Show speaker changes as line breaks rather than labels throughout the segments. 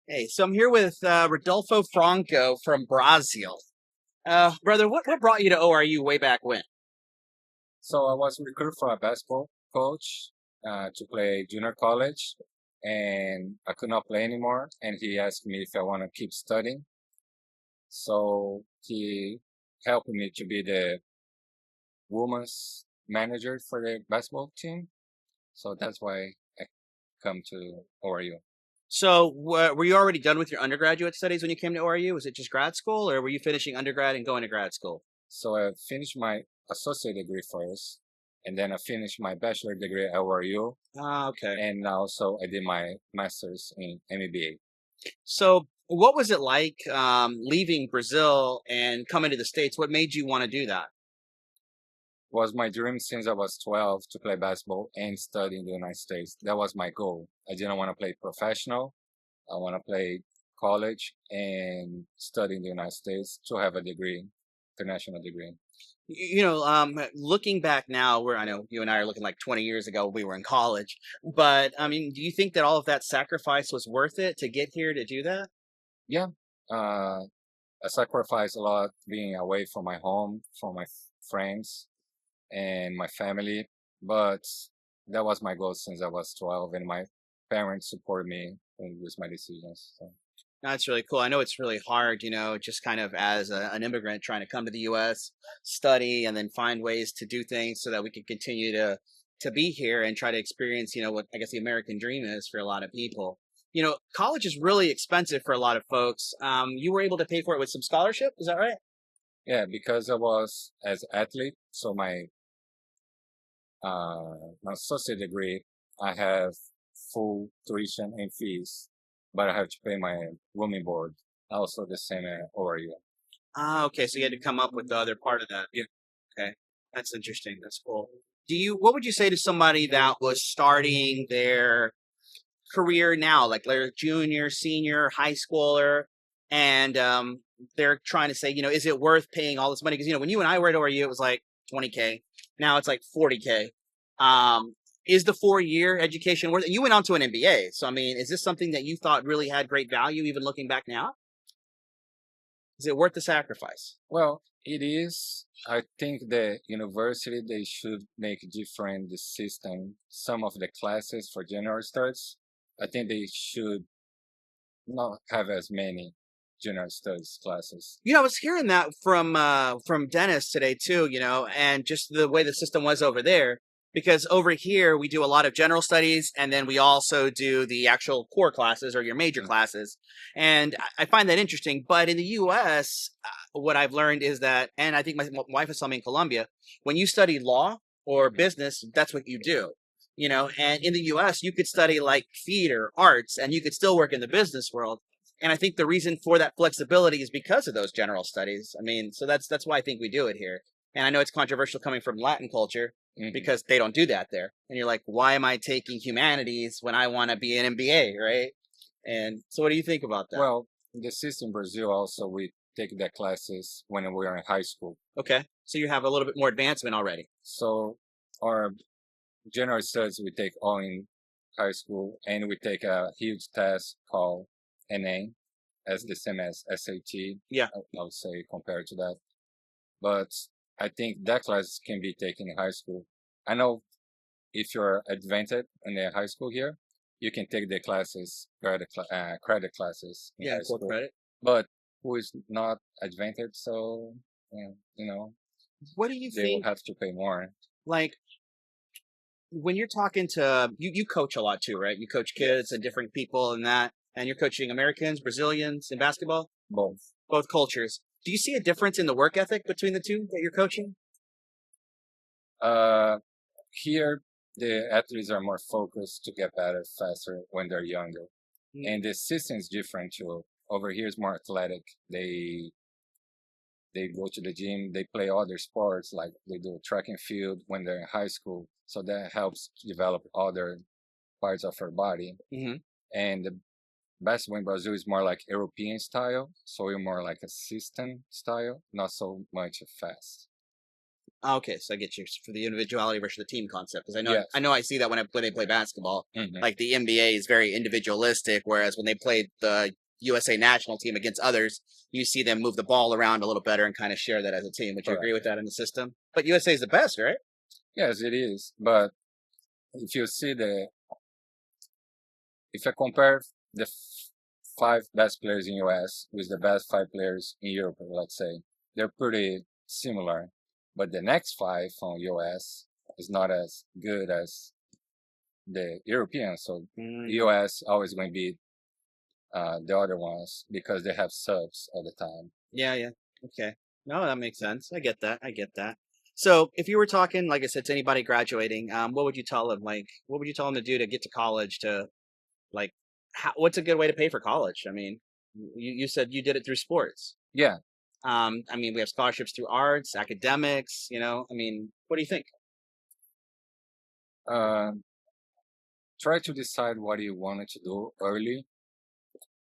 Hey, so I'm here with Rodolfo Franco from Brazil. Brother, what brought you to ORU way back when?
So I was recruited for a basketball coach to play junior college, and I could not play anymore. And he asked me if I want to keep studying. So he helped me to be the women's manager for the basketball team. So that's why I come to ORU.
So, were you already done with your undergraduate studies when you came to ORU? Was it just grad school, or were you finishing undergrad and going to grad school?
So I finished my associate degree first, and then I finished my bachelor degree at ORU,
Ah, okay.
and also I did my master's in MBA.
So, what was it like leaving Brazil and coming to the States? What made you want to do that?
Was my dream since I was 12 to play basketball and study in the United States. That was my goal. I didn't want to play professional. I want to play college and study in the United States to have a degree, international degree.
Looking back now, where I know you and I are looking like 20 years ago, we were in college. But I mean, do you think that all of that sacrifice was worth it to get here to do that?
Yeah, uh, I sacrificed a lot being away from my home, from my friends and my family, but that was my goal since I was 12, and my parents support me with my decisions. So.
That's really cool. I know it's really hard, just kind of as an immigrant trying to come to the U.S., study, and then find ways to do things so that we can continue to be here and try to experience, what I guess the American dream is for a lot of people. College is really expensive for a lot of folks. You were able to pay for it with some scholarship, is that right?
Yeah, because I was as athlete, so my associate degree, I have full tuition and fees, but I have to pay my rooming board. Also the same at ORU.
Ah, okay. So you had to come up with the other part of that. Yeah. Okay. That's interesting. That's cool. What would you say to somebody that was starting their career now, like they're junior, senior, high schooler, and they're trying to say, is it worth paying all this money? Because when you and I were at ORU, it was like 20K. Now it's like 40K. Is the 4 year education worth it? You went on to an MBA, so I mean, is this something that you thought really had great value, even looking back now? Is it worth the sacrifice?
Well, it is. I think the university they should make different the system. Some of the classes for general studies, I think they should not have as many general studies classes.
I was hearing that from Dennis today too, and just the way the system was over there. Because over here we do a lot of general studies, and then we also do the actual core classes or your major
Mm.
classes. And I find that interesting. But in the U.S., what I've learned is that, and I think my wife is telling me in Colombia, when you study law or business, that's what you do. And in the U.S., you could study like theater, arts, and you could still work in the business world. And I think the reason for that flexibility is because of those general studies. I mean, so that's why I think we do it here. And I know it's controversial coming from Latin culture
Mhm.
because they don't do that there. And you're like, why am I taking humanities when I want to be an MBA, right? And so, what do you think about that?
Well, the system in Brazil also we take the classes when we were in high school.
Okay, so you have a little bit more advancement already.
So our general studies we take all in high school, and we take a huge test called NA, as the same as SAT.
Yeah.
I would say compared to that, but I think that class can be taken in high school. I know if you're advanced in the high school here, you can take the classes, credit classes in
Yeah,
high
full
school.
credit.
But who is not advanced, so yeah,
What do you
they will
think?
have to pay more.
Like when you're talking to you coach a lot too, right? You coach kids
Yes,
and different people and that, and you're coaching Americans, Brazilians in basketball,
both.
both cultures. Do you see a difference in the work ethic between the two that you're coaching?
Uh, Here the athletes are more focused to get better faster when they're younger,
Mm.
and the system is different too. Over here is more athletic. They go to the gym, they play other sports like they do track and field when they're in high school. So that helps develop other parts of her body.
Hmm.
And the basketball in Brazil is more like European style, so we're more like a system style, not so much fast.
Okay, so I get you for the individuality versus the team concept because
Yes.
I know I see that when they play basketball.
Mhm.
Like the NBA is very individualistic, whereas when they play the USA national team against others, you see them move the ball around a little better and kind of share that as a team. Would you agree
Correct.
with that in the system? But USA is the best, right?
Yes, it is. But if you see if I compare the five best players in US with the best five players in Europe, let's say, they're pretty similar. But the next five from US is not as good as the Europeans. So
Mm,
US always going to be the other ones because they have subs all the time.
yeah, yeah. Okay. No, that makes sense. I get that. I get that. So if you were talking, like I said, to anybody graduating, what would you tell them? Like, what would you tell them to do to get to college to like, what's a good way to pay for college? I mean, you said you did it through sports.
Yeah.
I mean, we have scholarships through arts, academics, I mean, what do you think?
Uh, Try to decide what you wanted to do early.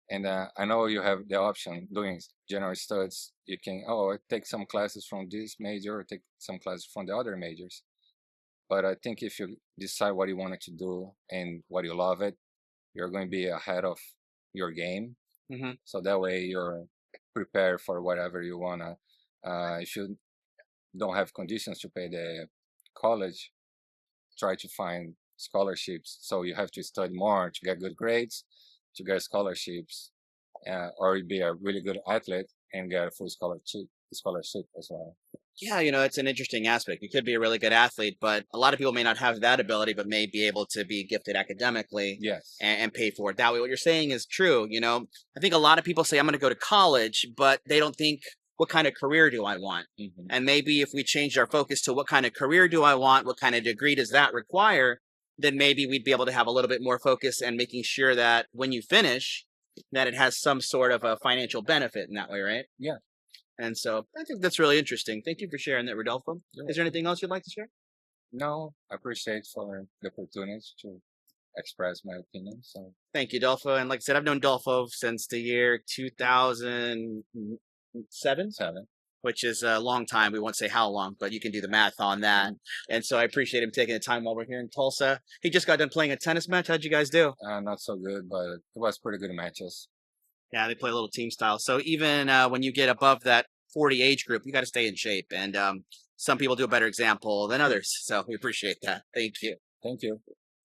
And I know you have the option doing general studies. You can, take some classes from this major or take some classes from the other majors. But I think if you decide what you wanted to do and what you love it, you're going to be ahead of your game.
Hmm.
So that way you're prepared for whatever you wanna. If you don't have conditions to pay the college, try to find scholarships. So you have to study more to get good grades, to get scholarships, or be a really good athlete and get a full scholarship as well.
Yeah, it's an interesting aspect. You could be a really good athlete, but a lot of people may not have that ability, but may be able to be gifted academically
Yes.
and pay for it. That way, what you're saying is true. I think a lot of people say, I'm going to go to college, but they don't think, what kind of career do I want?
Hmm.
And maybe if we changed our focus to what kind of career do I want, what kind of degree does that require, then maybe we'd be able to have a little bit more focus and making sure that when you finish, that it has some sort of a financial benefit in that way, right?
Yeah.
And so I think that's really interesting. Thank you for sharing that, Rodolfo. Is there anything else you'd like to share?
No, I appreciate for the opportunity to express my opinion. So
Thank you, Dolfo. And like I said, I've known Dolfo since the year 2007,
7.
which is a long time. We won't say how long, but you can do the math on that. And so I appreciate him taking the time while we're here in Tulsa. He just got done playing a tennis match. How'd you guys do?
Not so good, but it was pretty good matches.
Yeah, they play a little team style. So even when you get above that 40 age group, you got to stay in shape. And some people do a better example than others. So we appreciate that. Thank you.
Thank you.